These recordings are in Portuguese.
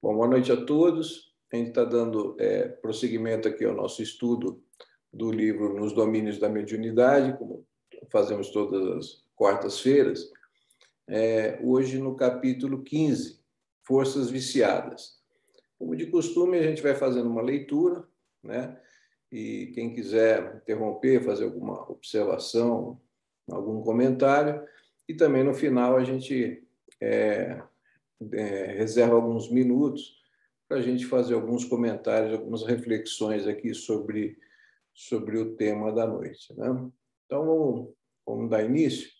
Bom, boa noite a todos. A gente está dando prosseguimento aqui ao nosso estudo do livro Nos Domínios da Mediunidade, como fazemos todas as quartas-feiras. Hoje no capítulo 15, Forças Viciadas. Como de costume, a gente vai fazendo uma leitura, né? E quem quiser interromper, fazer alguma observação, algum comentário, e também no final a gente reserva alguns minutos para a gente fazer alguns comentários, algumas reflexões aqui sobre o tema da noite, né? Então, vamos dar início.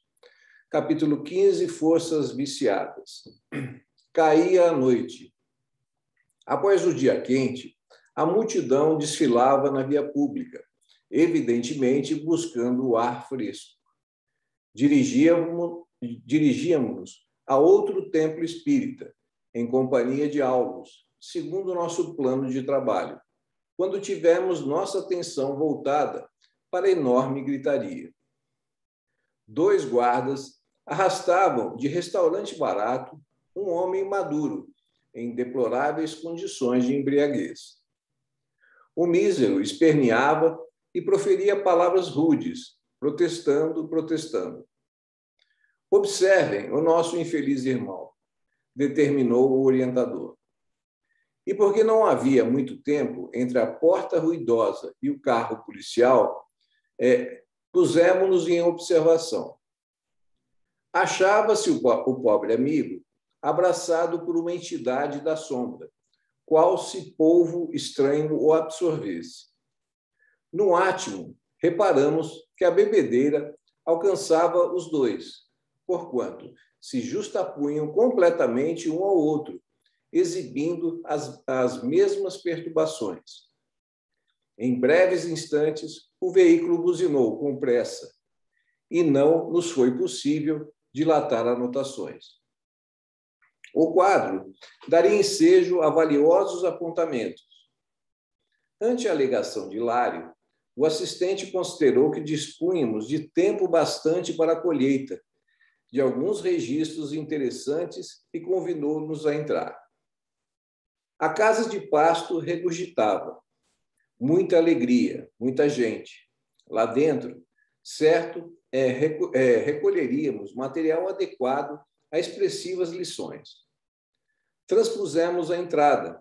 Capítulo 15, Forças Viciadas. Caía a noite. Após o dia quente, a multidão desfilava na via pública, evidentemente buscando o ar fresco. Dirigíamos-nos a outro templo espírita, em companhia de Aulus, segundo o nosso plano de trabalho, quando tivemos nossa atenção voltada para a enorme gritaria. 2 guardas arrastavam de restaurante barato um homem maduro, em deploráveis condições de embriaguez. O mísero esperneava e proferia palavras rudes, protestando. Observem o nosso infeliz irmão, determinou o orientador. E porque não havia muito tempo entre a porta ruidosa e o carro policial, pusemos-nos em observação. Achava-se o pobre amigo abraçado por uma entidade da sombra, qual se polvo estranho o absorvesse. No átimo, reparamos que a bebedeira alcançava os dois, porquanto se justapunham completamente um ao outro, exibindo as mesmas perturbações. Em breves instantes, o veículo buzinou com pressa, e não nos foi possível dilatar anotações. O quadro daria ensejo a valiosos apontamentos. Ante a alegação de Hilário, o assistente considerou que dispunhamos de tempo bastante para a colheita de alguns registros interessantes e convidou-nos a entrar. A casa de pasto regurgitava. Muita alegria, muita gente. Lá dentro, certo, recolheríamos material adequado a expressivas lições. Transpusemos a entrada.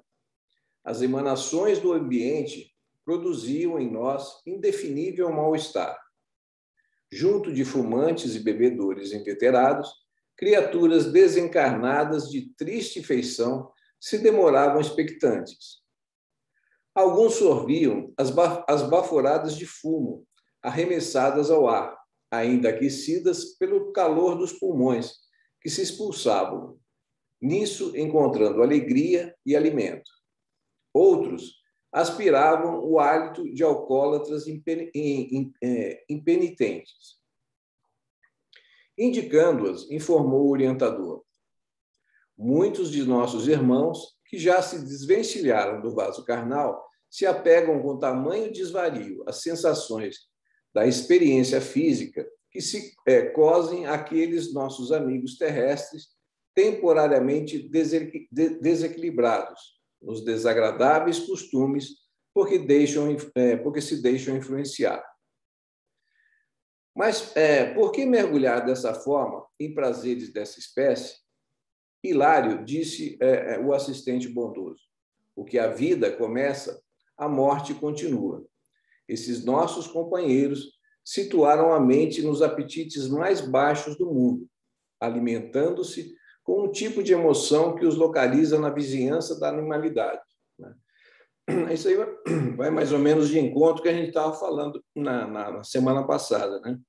As emanações do ambiente produziam em nós indefinível mal-estar. Junto de fumantes e bebedores inveterados, criaturas desencarnadas de triste feição se demoravam expectantes. Alguns sorviam as baforadas de fumo, arremessadas ao ar, ainda aquecidas pelo calor dos pulmões, que se expulsavam, nisso encontrando alegria e alimento. Outros aspiravam o hálito de alcoólatras impenitentes. Indicando-as, informou o orientador. Muitos de nossos irmãos, que já se desvencilharam do vaso carnal, se apegam com tamanho desvario às sensações da experiência física que se cosem àqueles nossos amigos terrestres temporariamente desequilibrados nos desagradáveis costumes porque se deixam influenciar. Mas por que mergulhar dessa forma em prazeres dessa espécie? Hilário disse o assistente bondoso. O que a vida começa, a morte continua. Esses nossos companheiros situaram a mente nos apetites mais baixos do mundo, alimentando-se com um tipo de emoção que os localiza na vizinhança da animalidade. Isso aí vai mais ou menos de encontro que a gente estava falando na semana passada, né?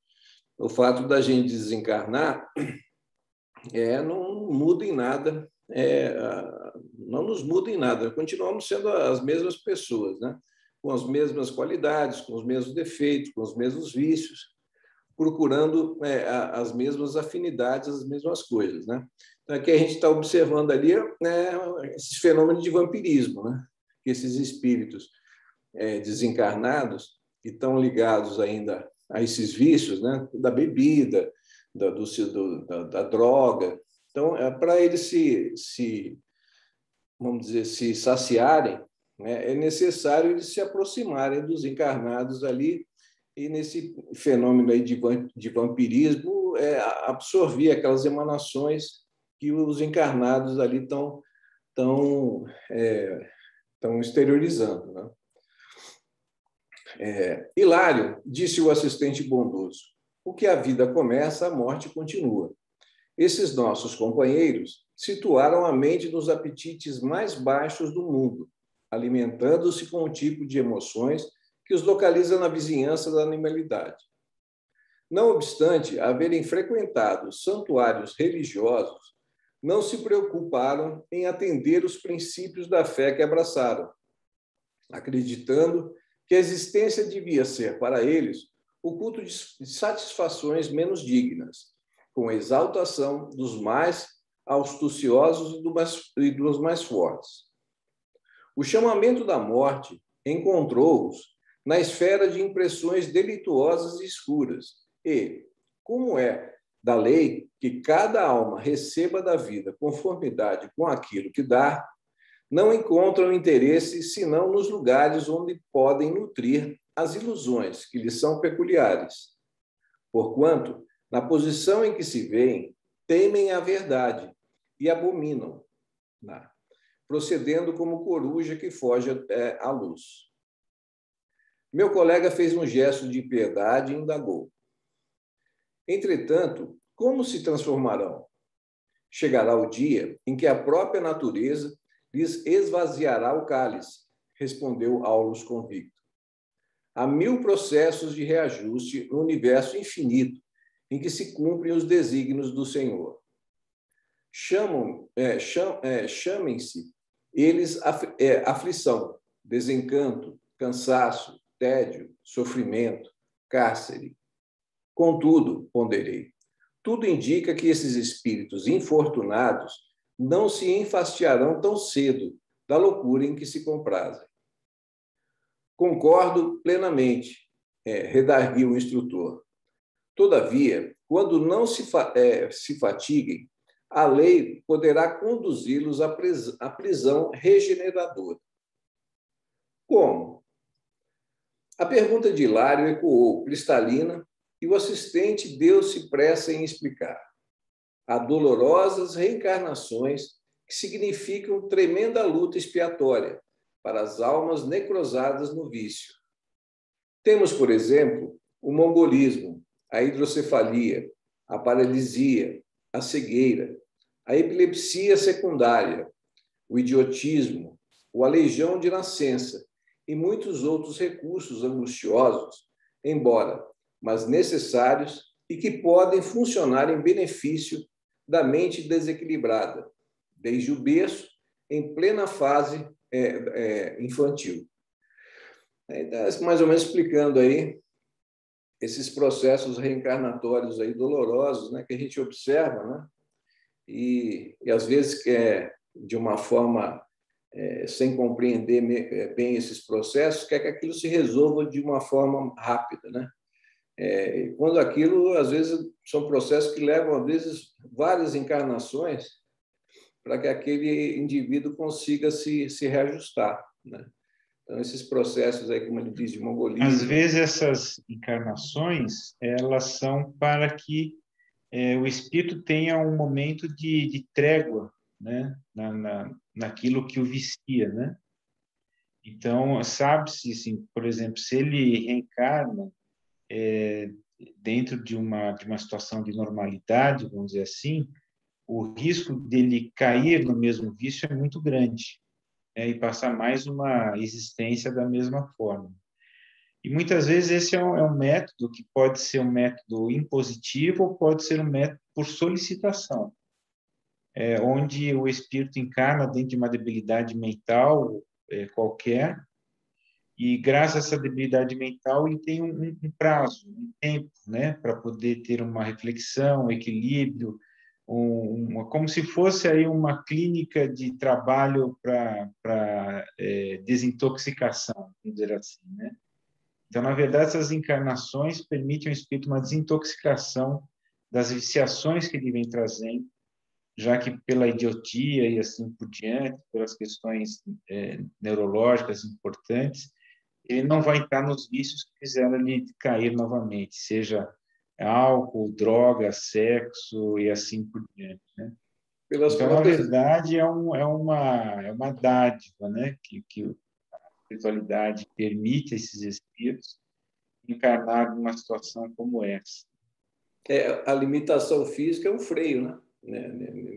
O fato da gente desencarnar não muda em nada, não nos muda em nada, continuamos sendo as mesmas pessoas, né? Com as mesmas qualidades, com os mesmos defeitos, com os mesmos vícios, procurando as mesmas afinidades, as mesmas coisas, né? Então, aqui a gente está observando ali esses fenômenos de vampirismo, né? Que esses espíritos desencarnados que estão ligados ainda a esses vícios, né? Da bebida, da droga. Então, para eles se vamos dizer, se saciarem, né, é necessário eles se aproximarem dos encarnados ali e nesse fenômeno aí de vampirismo absorver aquelas emanações que os encarnados ali estão exteriorizando, né? Hilário, disse o assistente bondoso, o que a vida começa, a morte continua. Esses nossos companheiros situaram a mente nos apetites mais baixos do mundo, alimentando-se com um tipo de emoções que os localiza na vizinhança da animalidade. Não obstante haverem frequentado santuários religiosos, não se preocuparam em atender os princípios da fé que abraçaram, acreditando que a existência devia ser para eles o culto de satisfações menos dignas, com a exaltação dos mais astuciosos e dos mais fortes. O chamamento da morte encontrou-os na esfera de impressões delituosas e escuras e, como é da lei que cada alma receba da vida conformidade com aquilo que dá, não encontram interesse senão nos lugares onde podem nutrir as ilusões que lhes são peculiares. Porquanto, na posição em que se veem, temem a verdade e abominam, procedendo como coruja que foge à luz. Meu colega fez um gesto de piedade e indagou. Entretanto, como se transformarão? Chegará o dia em que a própria natureza lhes esvaziará o cálice, respondeu Aulus convicto. Há 1000 processos de reajuste no universo infinito em que se cumprem os desígnios do Senhor. Chamem-se eles aflição, desencanto, cansaço, tédio, sofrimento, cárcere. Contudo, ponderei, tudo indica que esses espíritos infortunados não se enfastiarão tão cedo da loucura em que se comprazem. Concordo plenamente, redarguiu o instrutor. Todavia, quando não se fatiguem, a lei poderá conduzi-los à prisão regeneradora. Como? A pergunta de Hilário ecoou cristalina e o assistente deu-se pressa em explicar. Há dolorosas reencarnações que significam tremenda luta expiatória para as almas necrosadas no vício. Temos, por exemplo, o mongolismo, a hidrocefalia, a paralisia, a cegueira, a epilepsia secundária, o idiotismo, o aleijão de nascença e muitos outros recursos angustiosos, mas necessários e que podem funcionar em benefício da mente desequilibrada, desde o berço, em plena fase infantil. Mais ou menos explicando aí esses processos reencarnatórios aí dolorosos, né, que a gente observa, né, e às vezes de uma forma sem compreender bem esses processos, quer que aquilo se resolva de uma forma rápida, né? Quando aquilo, às vezes, são processos que levam, às vezes, várias encarnações para que aquele indivíduo consiga se reajustar, né? Então, esses processos aí, como ele diz, de mongolismo... Às vezes, essas encarnações, elas são para que o espírito tenha um momento de trégua, né? Naquilo que o vicia, né? Então, sabe-se, assim, por exemplo, se ele reencarna dentro de uma situação de normalidade, vamos dizer assim, o risco dele cair no mesmo vício é muito grande, né? E passar mais uma existência da mesma forma. E muitas vezes esse é um método que pode ser um método impositivo ou pode ser um método por solicitação, onde o espírito encarna dentro de uma debilidade mental qualquer, e graças a essa debilidade mental ele tem um prazo, um tempo, né, para poder ter uma reflexão, um equilíbrio, como se fosse aí uma clínica de trabalho para desintoxicação, vamos dizer assim, né? Então, na verdade, essas encarnações permitem ao espírito uma desintoxicação das viciações que ele vem trazendo, já que pela idiotia e assim por diante, pelas questões neurológicas importantes, ele não vai entrar nos vícios que fizeram ele cair novamente, seja álcool, droga, sexo e assim por diante, né? Pelas Então, na próprias. verdade, é uma dádiva, né? Que a espiritualidade permite a esses espíritos encarnar numa situação como essa. A limitação física é um freio, né?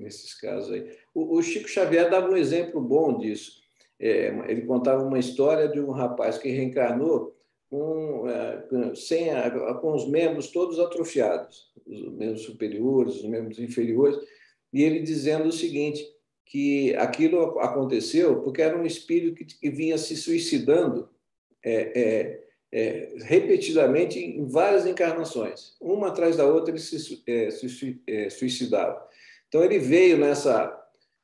Nesses casos aí. O Chico Xavier dava um exemplo bom disso. Ele contava uma história de um rapaz que reencarnou com os membros todos atrofiados, os membros superiores, os membros inferiores, e ele dizendo o seguinte, que aquilo aconteceu porque era um espírito que vinha se suicidando repetidamente em várias encarnações. Uma atrás da outra ele se suicidava. Então ele veio nessa...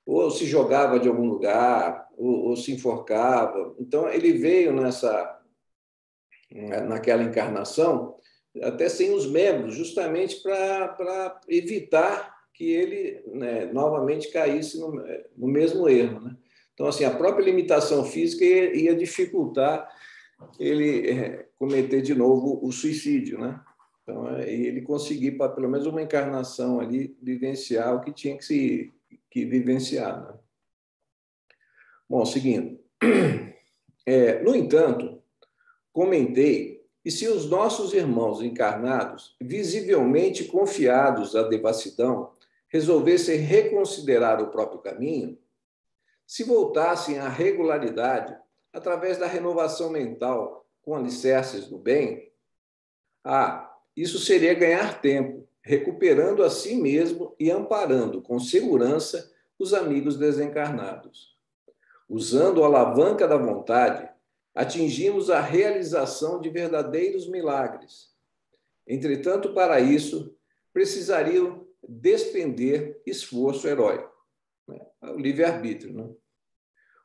ou se jogava de algum lugar, ou se enforcava. Então ele veio naquela encarnação até sem os membros, justamente para evitar que ele, né, novamente caísse no mesmo erro, né? Então, assim, a própria limitação física ia dificultar ele cometer de novo o suicídio, né? Então, ele conseguir, pelo menos uma encarnação ali, vivenciar o que tinha que vivenciar, né? Bom, seguindo. No entanto, comentei que se os nossos irmãos encarnados, visivelmente confiados à devassidão, resolvessem reconsiderar o próprio caminho, se voltassem à regularidade através da renovação mental com alicerces do bem, isso seria ganhar tempo, recuperando a si mesmo e amparando com segurança os amigos desencarnados. Usando a alavanca da vontade, atingimos a realização de verdadeiros milagres. Entretanto, para isso, precisariam despender esforço heróico, né? O livre-arbítrio, né?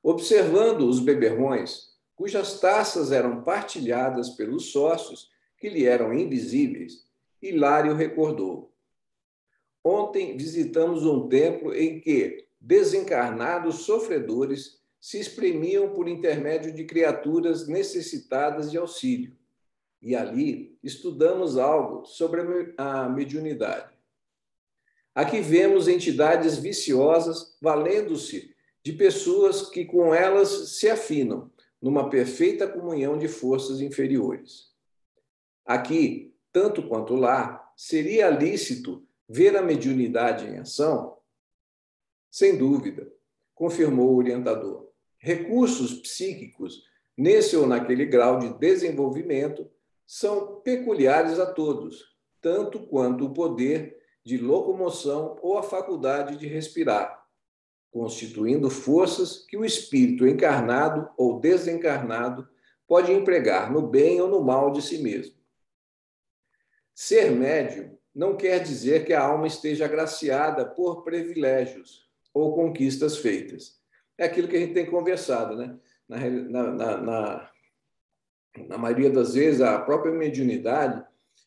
Observando os beberrões, cujas taças eram partilhadas pelos sócios que lhe eram invisíveis, Hilário recordou: ontem visitamos um templo em que desencarnados sofredores se espremiam por intermédio de criaturas necessitadas de auxílio. E ali estudamos algo sobre a mediunidade. Aqui vemos entidades viciosas valendo-se de pessoas que com elas se afinam numa perfeita comunhão de forças inferiores. Aqui, tanto quanto lá, seria lícito ver a mediunidade em ação? Sem dúvida, confirmou o orientador. Recursos psíquicos, nesse ou naquele grau de desenvolvimento, são peculiares a todos, tanto quanto o poder de locomoção ou a faculdade de respirar, constituindo forças que o espírito encarnado ou desencarnado pode empregar no bem ou no mal de si mesmo. Ser médium não quer dizer que a alma esteja agraciada por privilégios ou conquistas feitas. É aquilo que a gente tem conversado, né? Na maioria das vezes, a própria mediunidade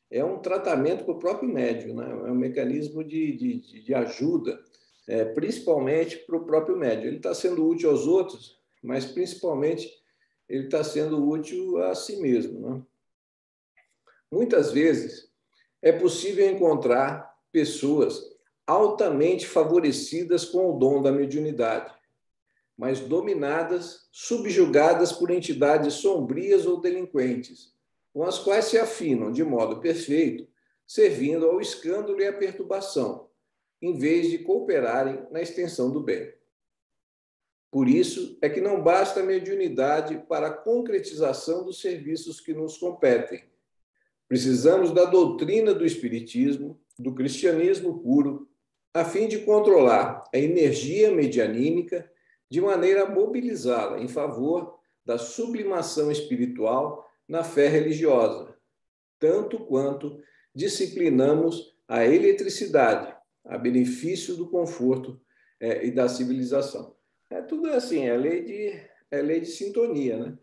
é um tratamento para o próprio médium, né? É um mecanismo de ajuda, principalmente para o próprio médium. Ele está sendo útil aos outros, mas principalmente ele está sendo útil a si mesmo, né? Muitas vezes é possível encontrar pessoas altamente favorecidas com o dom da mediunidade, mas dominadas, subjugadas por entidades sombrias ou delinquentes, com as quais se afinam de modo perfeito, servindo ao escândalo e à perturbação, em vez de cooperarem na extensão do bem. Por isso é que não basta a mediunidade para a concretização dos serviços que nos competem. Precisamos da doutrina do Espiritismo, do cristianismo puro, a fim de controlar a energia medianímica de maneira a mobilizá-la em favor da sublimação espiritual na fé religiosa, tanto quanto disciplinamos a eletricidade a benefício do conforto e da civilização. Tudo assim, é lei de sintonia, né?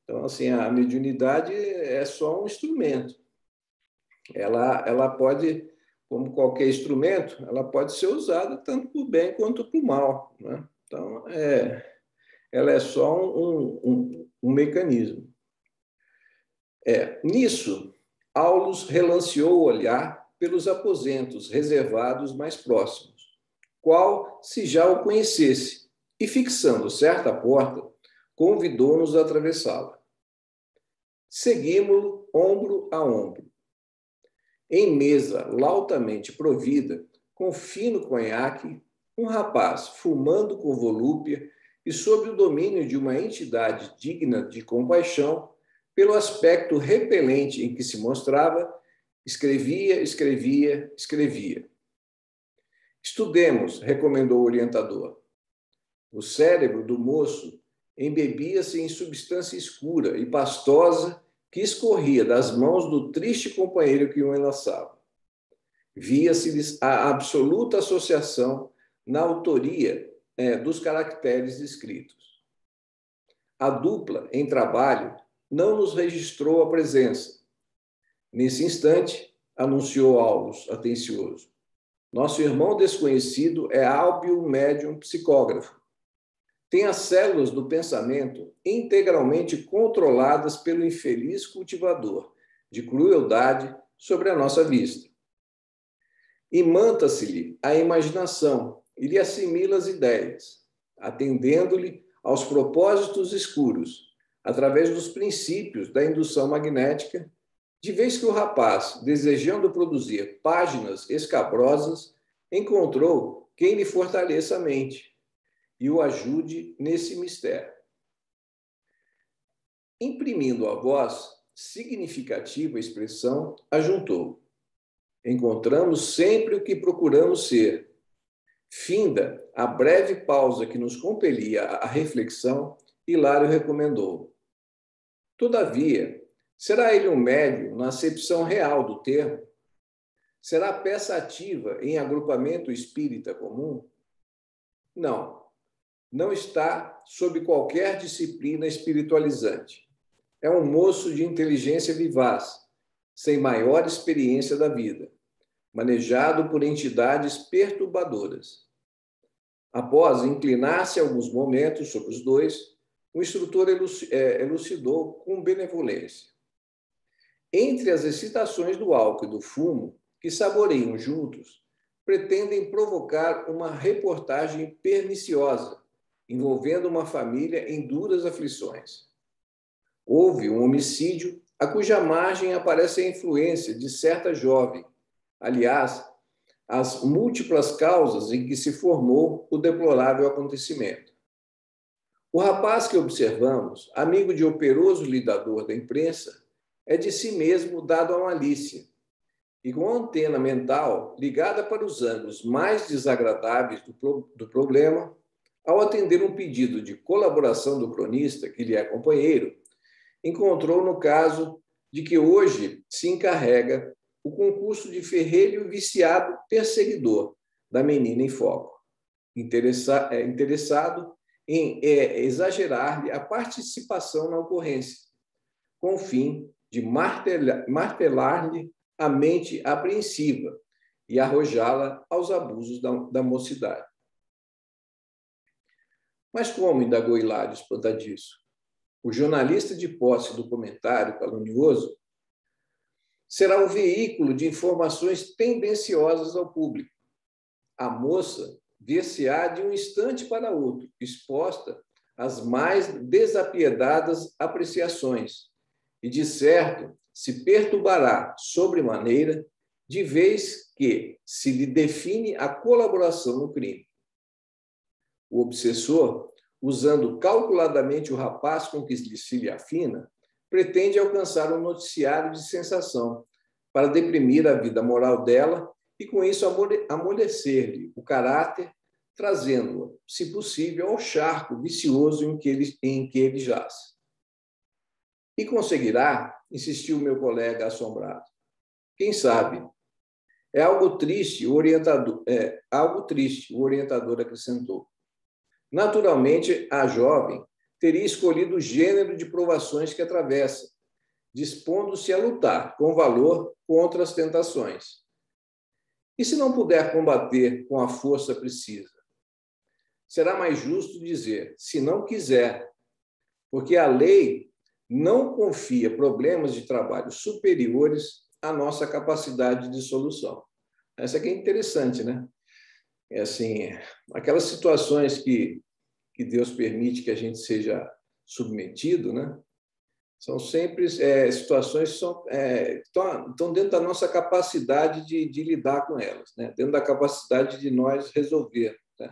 Então, assim, a mediunidade é só um instrumento. Ela pode como qualquer instrumento, ela pode ser usada tanto para o bem quanto para o mal, né? Então, ela é só um mecanismo. Nisso, Aulus relanceou o olhar pelos aposentos reservados mais próximos, qual se já o conhecesse, e fixando certa porta, convidou-nos a atravessá-la. Seguimos-lo ombro a ombro. Em mesa lautamente provida, com fino conhaque, um rapaz fumando com volúpia e sob o domínio de uma entidade digna de compaixão, pelo aspecto repelente em que se mostrava, escrevia. Estudemos, recomendou o orientador. O cérebro do moço embebia-se em substância escura e pastosa que escorria das mãos do triste companheiro que o enlaçava. Via-se a absoluta associação na autoria dos caracteres escritos. A dupla, em trabalho, não nos registrou a presença. Nesse instante, anunciou Aulus, atencioso. Nosso irmão desconhecido é hábil médium psicógrafo. Tem as células do pensamento integralmente controladas pelo infeliz cultivador de crueldade sobre a nossa vista. Imanta-se-lhe a imaginação e lhe assimila as ideias, atendendo-lhe aos propósitos escuros, através dos princípios da indução magnética, de vez que o rapaz, desejando produzir páginas escabrosas, encontrou quem lhe fortaleça a mente e o ajude nesse mistério. Imprimindo à voz significativa expressão, ajuntou. Encontramos sempre o que procuramos ser. Finda a breve pausa que nos compelia à reflexão, Hilário recomendou. Todavia, será ele um médium na acepção real do termo? Será peça ativa em agrupamento espírita comum? Não, não está sob qualquer disciplina espiritualizante. É um moço de inteligência vivaz, sem maior experiência da vida, manejado por entidades perturbadoras. Após inclinar-se alguns momentos sobre os dois, o instrutor elucidou com benevolência. Entre as excitações do álcool e do fumo, que saboreiam juntos, pretendem provocar uma reportagem perniciosa, envolvendo uma família em duras aflições. Houve um homicídio a cuja margem aparece a influência de certa jovem, aliás, as múltiplas causas em que se formou o deplorável acontecimento. O rapaz que observamos, amigo de operoso lidador da imprensa, é de si mesmo dado à malícia, e com a antena mental ligada para os ângulos mais desagradáveis do problema, ao atender um pedido de colaboração do cronista, que lhe é companheiro, encontrou no caso de que hoje se encarrega o concurso de ferrelho viciado perseguidor da menina em foco, interessado em exagerar-lhe a participação na ocorrência, com o fim de martelar-lhe a mente apreensiva e arrojá-la aos abusos da mocidade. Mas como, indagou Hilário, espantadiço? O jornalista de posse do comentário calunioso será o veículo de informações tendenciosas ao público. A moça ver-se-á de um instante para outro, exposta às mais desapiedadas apreciações, e, de certo, se perturbará sobremaneira, de vez que se lhe define a colaboração no crime. O obsessor, usando calculadamente o rapaz com que se lhe afina, pretende alcançar um noticiário de sensação para deprimir a vida moral dela e, com isso, amolecer-lhe o caráter, trazendo-a, se possível, ao charco vicioso em que ele jaz. E conseguirá? Insistiu meu colega assombrado. Quem sabe? É algo triste, o orientador acrescentou. Naturalmente, a jovem teria escolhido o gênero de provações que atravessa, dispondo-se a lutar com valor contra as tentações. E se não puder combater com a força precisa? Será mais justo dizer, se não quiser, porque a lei não confia problemas de trabalho superiores à nossa capacidade de solução. Essa aqui é interessante, né? É assim, aquelas situações que Deus permite que a gente seja submetido, né? São sempre situações que estão dentro da nossa capacidade de lidar com elas, né? Dentro da capacidade de nós resolver. Né?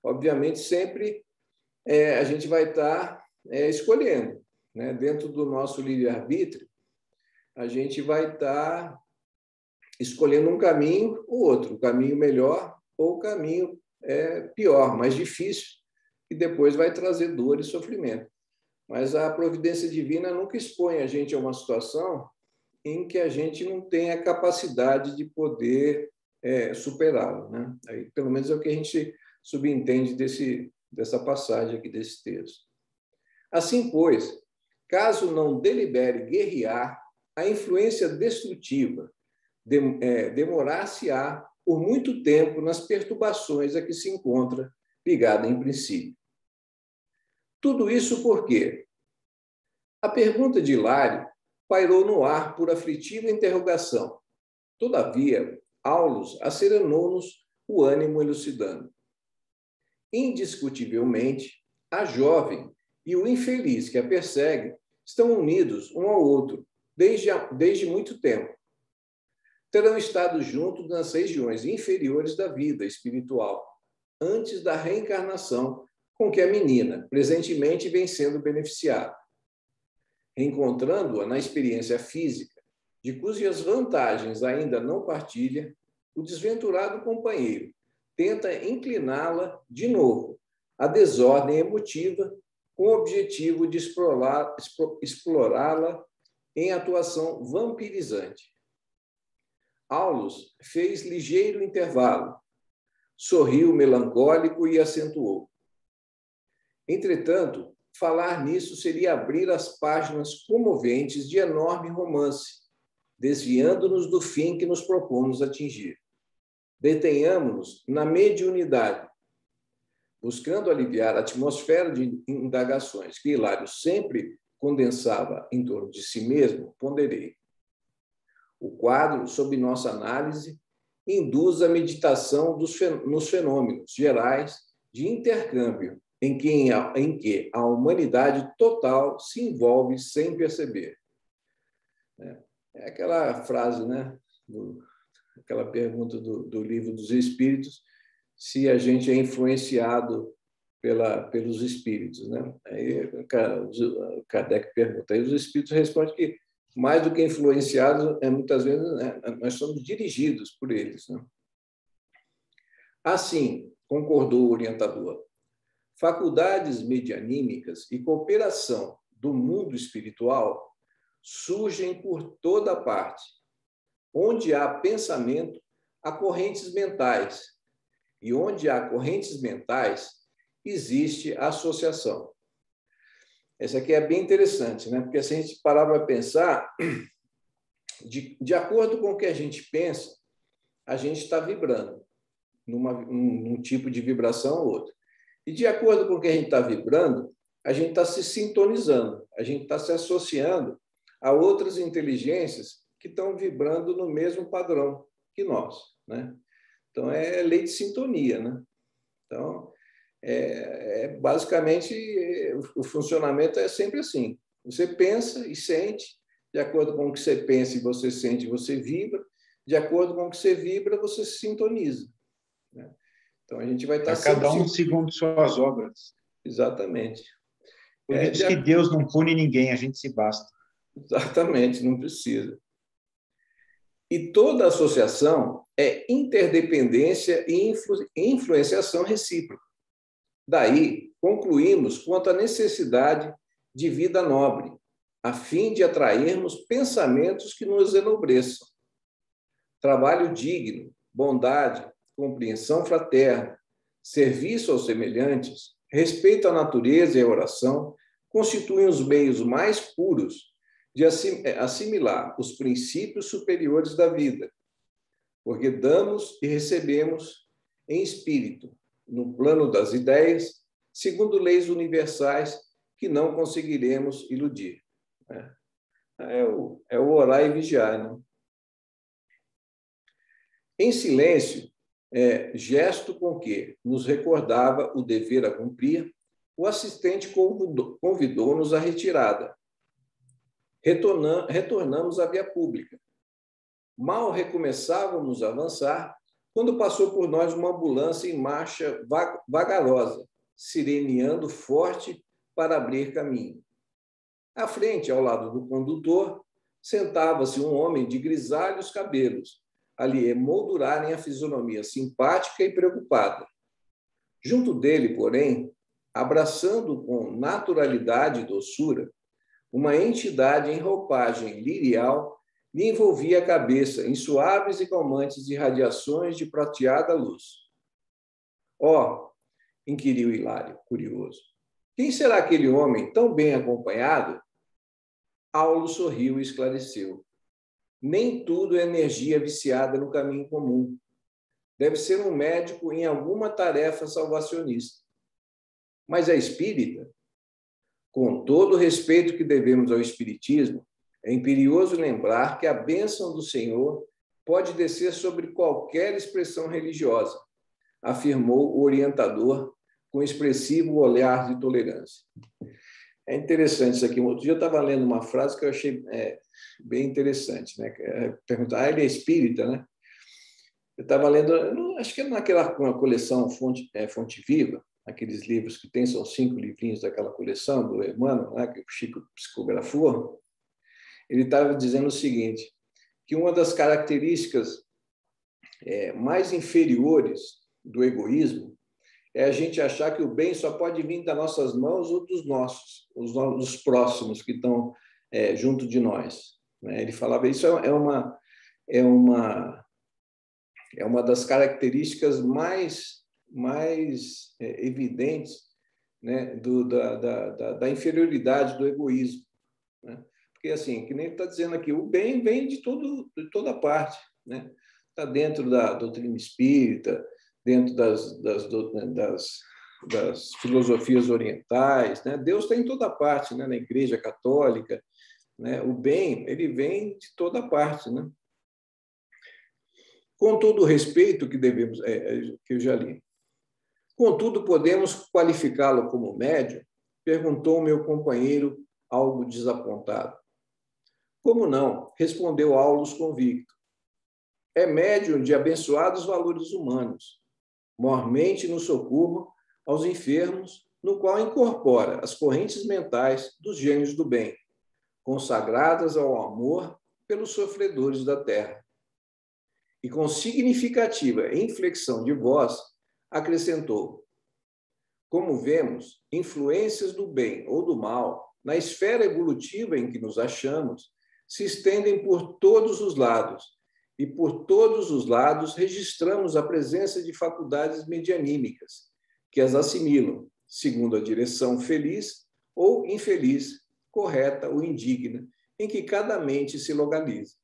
Obviamente, sempre a gente vai estar escolhendo, né? Dentro do nosso livre-arbítrio, a gente vai estar escolhendo um caminho ou outro, o caminho melhor ou o caminho pior, mais difícil, que depois vai trazer dor e sofrimento. Mas a providência divina nunca expõe a gente a uma situação em que a gente não tem a capacidade de poder superá-lo, né? Aí, pelo menos é o que a gente subentende dessa passagem aqui desse texto. Assim, pois, caso não delibere guerrear, a influência destrutiva demorar-se-á por muito tempo nas perturbações a que se encontra ligada em princípio. Tudo isso por quê? A pergunta de Hilário pairou no ar por aflitiva interrogação. Todavia, Aulus acerenou-nos o ânimo elucidando. Indiscutivelmente, a jovem e o infeliz que a persegue estão unidos um ao outro desde muito tempo. Terão estado juntos nas regiões inferiores da vida espiritual, antes da reencarnação com que a menina presentemente vem sendo beneficiada. Reencontrando-a na experiência física, de cujas vantagens ainda não partilha, o desventurado companheiro tenta incliná-la de novo à desordem emotiva, com o objetivo de explorá-la em atuação vampirizante. Aulus fez ligeiro intervalo, sorriu melancólico e acentuou. Entretanto, falar nisso seria abrir as páginas comoventes de enorme romance, desviando-nos do fim que nos propomos atingir. Detenhamos-nos na mediunidade, buscando aliviar a atmosfera de indagações que Hilário sempre condensava em torno de si mesmo, ponderei. O quadro, sob nossa análise, induz a meditação nos fenômenos gerais de intercâmbio em que a humanidade total se envolve sem perceber. É aquela frase, né? Aquela pergunta do Livro dos Espíritos, se a gente é influenciado pelos espíritos, né? Aí Kardec pergunta, aí os espíritos respondem que mais do que influenciados, muitas vezes nós somos dirigidos por eles, né? Assim, concordou o orientador, faculdades medianímicas e cooperação do mundo espiritual surgem por toda parte. Onde há pensamento, há correntes mentais. E onde há correntes mentais, existe associação. Essa aqui é bem interessante, né? Porque se a gente parar para pensar, de acordo com o que a gente pensa, a gente está vibrando num tipo de vibração ou outro. E de acordo com o que a gente está vibrando, a gente está se sintonizando, a gente está se associando a outras inteligências que estão vibrando no mesmo padrão que nós, né? Então, é lei de sintonia, né? Então, basicamente, o funcionamento é sempre assim. Você pensa e sente, de acordo com o que você pensa e você sente, você vibra, de acordo com o que você vibra, você se sintoniza, né? Então, a gente vai estar sempre... Cada um segundo suas obras. Exatamente. Por isso diz que Deus não pune ninguém, a gente se basta. Exatamente, não precisa. E toda associação é interdependência e influenciação recíproca. Daí, concluímos quanto à necessidade de vida nobre, a fim de atrairmos pensamentos que nos enobreçam. Trabalho digno, bondade, compreensão fraterna, serviço aos semelhantes, respeito à natureza e à oração constituem os meios mais puros de assimilar os princípios superiores da vida. porque damos e recebemos em espírito, no plano das ideias, segundo leis universais que não conseguiremos iludir. É o orar e vigiar, né? Em silêncio, gesto com que nos recordava o dever a cumprir, o assistente convidou-nos à retirada. Retornamos à via pública. Mal recomeçávamos a avançar, quando passou por nós uma ambulância em marcha vagarosa, sireneando forte para abrir caminho. À frente, ao lado do condutor, sentava-se um homem de grisalhos cabelos, a lhe emoldurarem a fisionomia simpática e preocupada. Junto dele, porém, abraçando com naturalidade e doçura, uma entidade em roupagem lirial lhe envolvia a cabeça em suaves e calmantes irradiações de prateada luz. Ó, inquiriu Hilário, curioso, quem será aquele homem tão bem acompanhado? Aulo sorriu e esclareceu. Nem tudo é energia viciada no caminho comum. Deve ser um médico em alguma tarefa salvacionista. Mas é espírita? Com todo o respeito que devemos ao espiritismo, é imperioso lembrar que a bênção do Senhor pode descer sobre qualquer expressão religiosa, afirmou o orientador com expressivo olhar de tolerância. É interessante isso aqui. Outro dia eu estava lendo uma frase que eu achei bem interessante, né? Perguntar, ele é espírita, né? Eu estava lendo, acho que é naquela coleção Fonte Viva, aqueles livros que tem, são 5 livrinhos daquela coleção do Emmanuel, né, que o Chico psicografou. Ele estava dizendo o seguinte, que uma das características mais inferiores do egoísmo é a gente achar que o bem só pode vir das nossas mãos ou dos nossos, dos próximos que estão junto de nós. Ele falava, isso é uma das características mais evidentes, né, da inferioridade do egoísmo. Né? Porque, assim, que nem ele está dizendo aqui, o bem vem de toda parte. Né? Está dentro da doutrina espírita, dentro das filosofias orientais. Né? Deus está em toda parte, né? Na Igreja Católica. Né? O bem, ele vem de toda parte. Né? Com todo o respeito que devemos, que eu já li. Contudo, podemos qualificá-lo como médium? Perguntou meu companheiro, algo desapontado. Como não? Respondeu Aulus convicto. É médium de abençoados valores humanos, mormente no socorro aos enfermos, no qual incorpora as correntes mentais dos gênios do bem, consagradas ao amor pelos sofredores da terra. E com significativa inflexão de voz, acrescentou: como vemos, influências do bem ou do mal, na esfera evolutiva em que nos achamos, se estendem por todos os lados, e por todos os lados registramos a presença de faculdades medianímicas, que as assimilam, segundo a direção feliz ou infeliz, correta ou indigna, em que cada mente se localiza.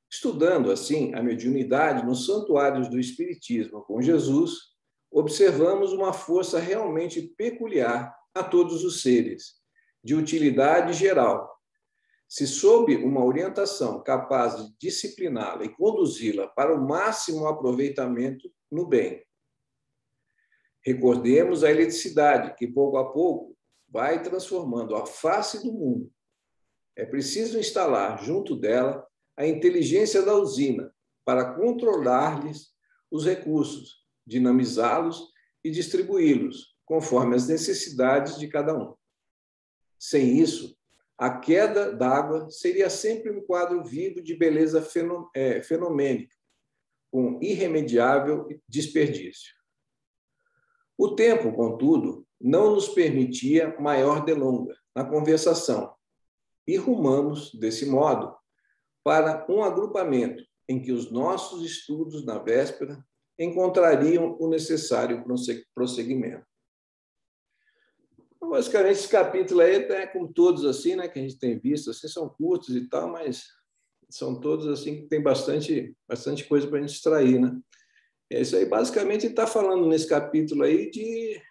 Estudando, assim, a mediunidade nos santuários do Espiritismo com Jesus, observamos uma força realmente peculiar a todos os seres, de utilidade geral. Se sob uma orientação capaz de discipliná-la e conduzi-la para o máximo aproveitamento no bem. Recordemos a eletricidade, que pouco a pouco vai transformando a face do mundo. É preciso instalar junto dela a inteligência da usina para controlar-lhes os recursos, dinamizá-los e distribuí-los, conforme as necessidades de cada um. Sem isso, a queda d'água seria sempre um quadro vivo de beleza fenomênica, com irremediável desperdício. O tempo, contudo, não nos permitia maior delonga na conversação, e rumamos, desse modo, para um agrupamento em que os nossos estudos na véspera encontrariam o necessário prosseguimento. Basicamente, esse capítulo aí, como todos assim, né, que a gente tem visto, assim, são curtos e tal, mas são todos assim que tem bastante coisa para a gente extrair, né? É isso aí, basicamente, está falando nesse capítulo aí de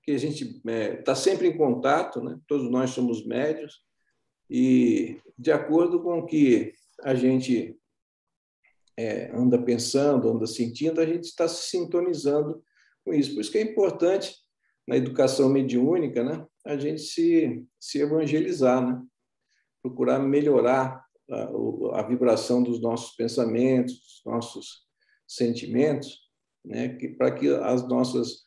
que a gente está sempre em contato, né? Todos nós somos médios, e de acordo com o que a gente anda pensando, anda sentindo, a gente está se sintonizando com isso. Por isso que é importante, na educação mediúnica, né, a gente se evangelizar, né? Procurar melhorar a vibração dos nossos pensamentos, dos nossos sentimentos, né, para que as nossas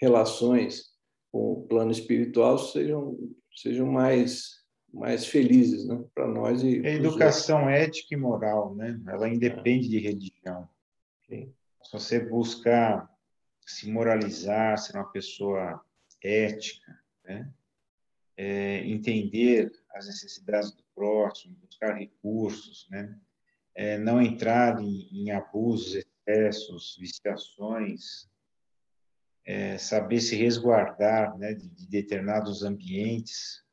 relações com o plano espiritual sejam mais felizes, né, para nós e É para os outros. educação ética e moral, né? Ela independe de religião. Sim. Se você buscar se moralizar, ser uma pessoa ética, né? Entender as necessidades do próximo, buscar recursos, né? Não entrar em abusos, excessos, viciações, saber se resguardar, né, de determinados ambientes,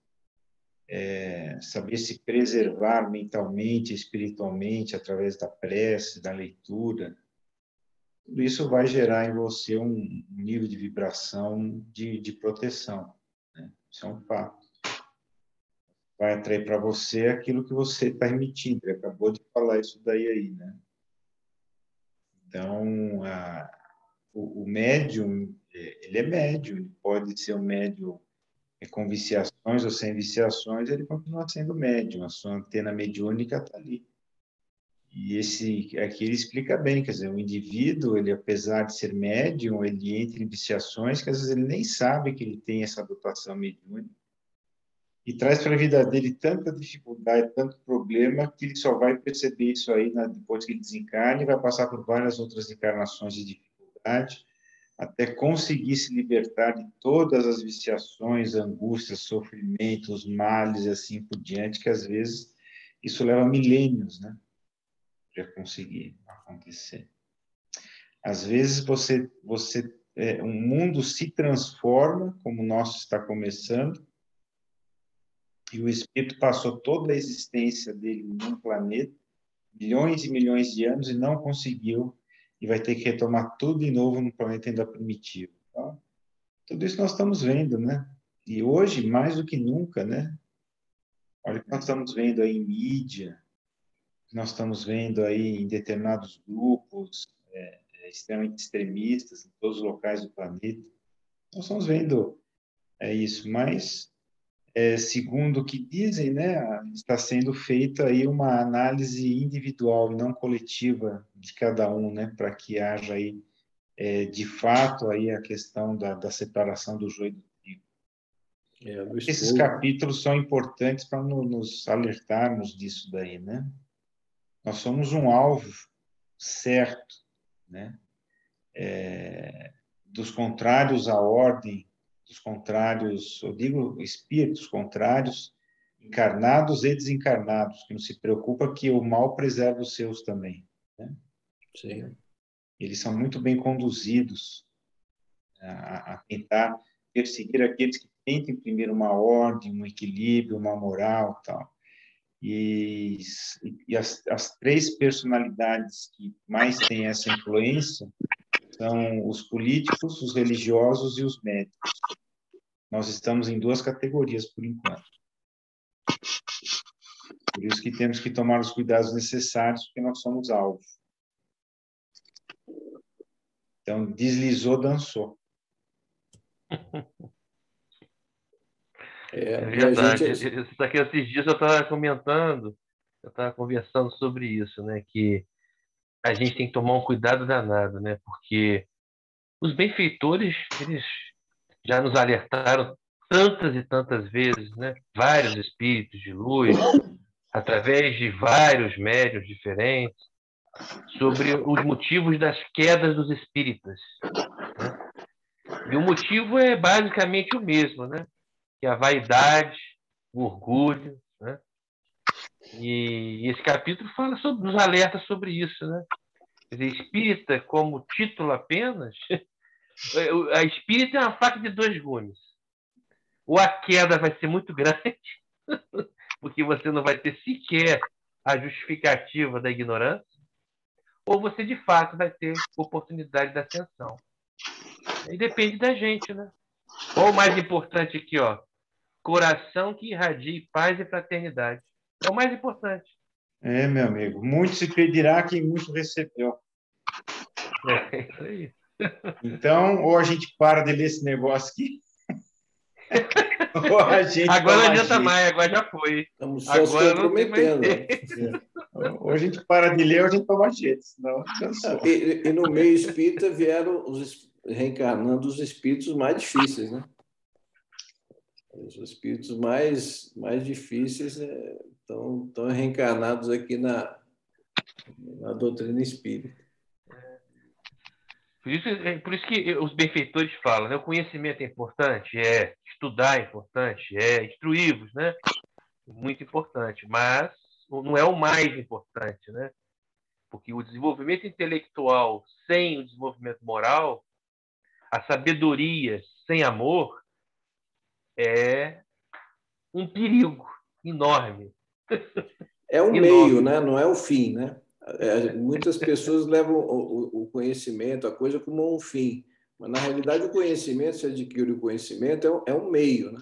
saber se preservar mentalmente, espiritualmente, através da prece, da leitura. Tudo isso vai gerar em você um nível de vibração de proteção, né? Isso é um fato. Vai atrair para você aquilo que você está emitindo. Ele acabou de falar isso daí aí, né? Então, o médium, ele é médium, ele pode ser um médium com viciações ou sem viciações, ele continua sendo médium, a sua antena mediúnica está ali. E aqui ele explica bem, quer dizer, o indivíduo, ele apesar de ser médium, ele entra em viciações que às vezes ele nem sabe que ele tem essa dotação mediúnica e traz para a vida dele tanta dificuldade, tanto problema, que ele só vai perceber isso aí depois que ele desencarna e vai passar por várias outras encarnações de dificuldade até conseguir se libertar de todas as viciações, angústias, sofrimentos, males e assim por diante, que às vezes isso leva milênios, né, para conseguir acontecer. Às vezes um mundo se transforma, como o nosso está começando, e o espírito passou toda a existência dele num planeta, milhões e milhões de anos, e não conseguiu, e vai ter que retomar tudo de novo no planeta ainda primitivo. Então, tudo isso nós estamos vendo, né? E hoje, mais do que nunca, né? Olha o que nós estamos vendo aí em mídia, nós estamos vendo aí em determinados grupos extremamente extremistas em todos os locais do planeta. Nós estamos vendo isso, mas segundo o que dizem, né, está sendo feita aí uma análise individual e não coletiva de cada um, né, para que haja aí de fato aí a questão da separação do joio do trigo. Esses capítulos são importantes para nos alertarmos disso daí, né? Nós somos um alvo certo, né? Dos contrários à ordem, dos contrários, eu digo espíritos contrários, encarnados e desencarnados, que não se preocupa que o mal preserva os seus também, né? Sim. Eles são muito bem conduzidos a tentar perseguir aqueles que tentam imprimir uma ordem, um equilíbrio, uma moral, tal. E as três personalidades que mais têm essa influência são os políticos, os religiosos e os médicos. Nós estamos em duas categorias por enquanto. Por isso que temos que tomar os cuidados necessários, porque nós somos alvo. Então, deslizou, dançou. É verdade. Isso daqui, esses dias eu estava conversando sobre isso, né? Que a gente tem que tomar um cuidado danado, né? Porque os benfeitores, eles já nos alertaram tantas e tantas vezes, né? Vários espíritos de luz, através de vários médiuns diferentes, sobre os motivos das quedas dos espíritas, né? E o motivo é basicamente o mesmo, né? Que é a vaidade, o orgulho, né? E esse capítulo nos alerta sobre isso, né? Quer dizer, espírita como título apenas, a espírita é uma faca de dois gumes. Ou a queda vai ser muito grande, porque você não vai ter sequer a justificativa da ignorância, ou você de fato vai ter oportunidade da ascensão. Aí depende da gente, né? Ou o mais importante aqui, ó, coração que irradie paz e fraternidade. É o mais importante. Meu amigo, muito se pedirá quem muito recebeu. É isso aí. Então, ou a gente para de ler esse negócio aqui, ou a gente Agora não toma adianta jeito. mais, agora já foi. Estamos só se Agora não tem mais comprometendo. jeito. Ou a gente para de ler, ou a gente toma jeito, senão cansou. E no meio espírita vieram reencarnando os espíritos mais difíceis, né? Os espíritos mais difíceis estão reencarnados aqui na doutrina espírita. Por isso que os benfeitores falam, né? O conhecimento é importante, estudar é importante, instruí-vos, né? Muito importante, mas não é o mais importante, né? Porque o desenvolvimento intelectual sem o desenvolvimento moral, a sabedoria sem amor, é um perigo enorme. É um Enorme. meio, né? Não é o fim, né? Muitas pessoas levam o conhecimento, a coisa, como um fim. Mas, na realidade, o conhecimento, se adquire o conhecimento, é um meio, né?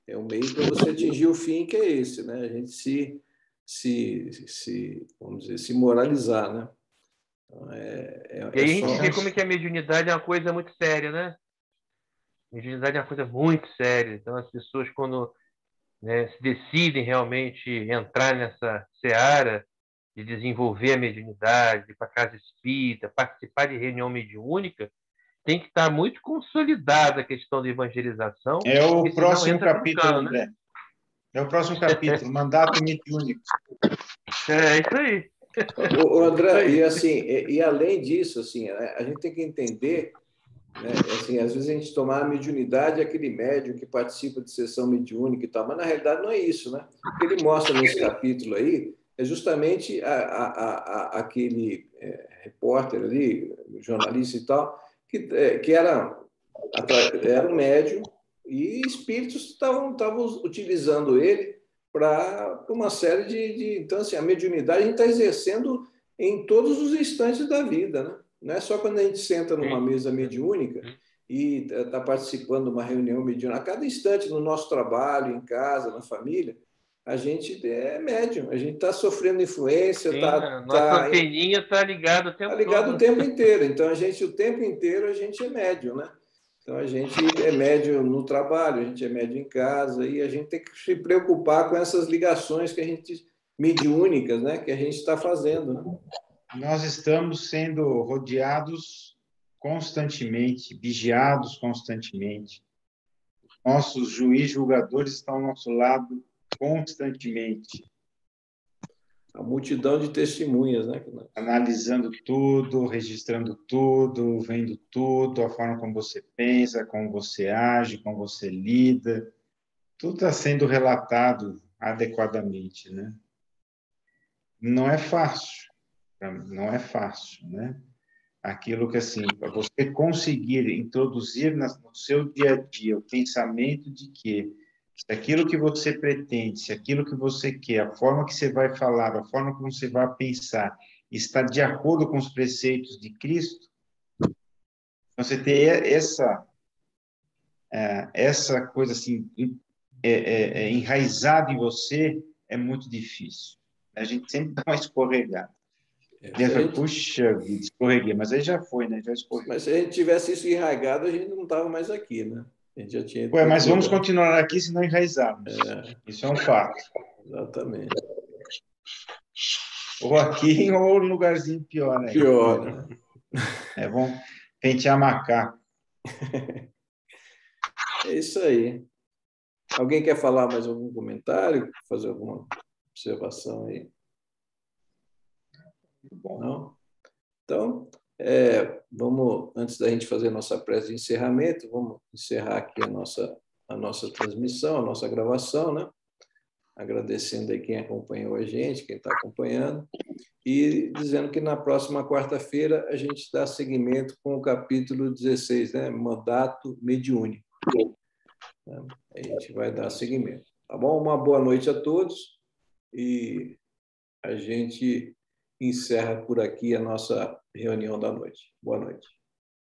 É um meio para você atingir o fim, que é esse, né? A gente vamos dizer, se moralizar, né? Então, E aí a só... gente vê como é que a mediunidade é uma coisa muito séria, né? A mediunidade é uma coisa muito séria. Então, as pessoas, quando se decidem realmente entrar nessa seara de desenvolver a mediunidade, ir para a casa espírita, participar de reunião mediúnica, tem que estar muito consolidada a questão da evangelização, É o porque senão próximo entra capítulo, brincando, né? André. É o próximo capítulo, mandato mediúnico. É isso aí. O André, É e isso assim, e além disso, assim, a gente tem que entender, né? Assim, às vezes a gente tomar a mediunidade é aquele médium que participa de sessão mediúnica e tal, mas na realidade não é isso, né? O que ele mostra nesse capítulo aí é justamente aquele repórter ali, jornalista e tal, que era um médium e espíritos estavam utilizando ele para uma série Então, assim, a mediunidade a gente está exercendo em todos os instantes da vida, né? Não é só quando a gente senta numa mesa mediúnica e está participando de uma reunião mediúnica. A cada instante, no nosso trabalho, em casa, na família, a gente é médium, a gente está sofrendo influência, Sim, a nossa anteninha está ligada o tempo ligado o todo. tempo inteiro. Então, o tempo inteiro, a gente é médium, né? Então, a gente é médium no trabalho, a gente é médium em casa, e a gente tem que se preocupar com essas ligações que a gente mediúnicas, né? Que a gente está fazendo, né? Nós estamos sendo rodeados constantemente, vigiados constantemente. Nossos juízes julgadores estão ao nosso lado constantemente. A multidão de testemunhas, né? Analisando tudo, registrando tudo, vendo tudo, a forma como você pensa, como você age, como você lida. Tudo está sendo relatado adequadamente, né? Não é fácil, não é fácil, né? Aquilo que, assim, para você conseguir introduzir no seu dia a dia o pensamento de que se aquilo que você pretende, se aquilo que você quer, a forma que você vai falar, a forma como você vai pensar, está de acordo com os preceitos de Cristo, você ter essa coisa assim enraizada em você é muito difícil. A gente sempre dá uma escorregada. Puxa vida, escorreguei, mas aí já foi, né? Já escorreguei. Mas se a gente tivesse isso enraizado, a gente não estava mais aqui, né? A gente já tinha. Ué, mas vamos continuar aqui se não enraizarmos. Isso é um fato. Exatamente. Ou aqui ou um lugarzinho pior, né? Pior, né? Vamos pentear macaco. É isso aí. Alguém quer falar mais algum comentário? Fazer alguma observação aí? Bom. Não? Então, vamos, antes da gente fazer a nossa prece de encerramento, vamos encerrar aqui a nossa transmissão, a nossa gravação, né? Agradecendo aí quem acompanhou a gente, quem está acompanhando, e dizendo que na próxima quarta-feira a gente dá seguimento com o capítulo 16, né? Mandato mediúnico. A gente vai dar seguimento. Tá bom? Uma boa noite a todos e a gente encerra por aqui a nossa reunião da noite. Boa noite.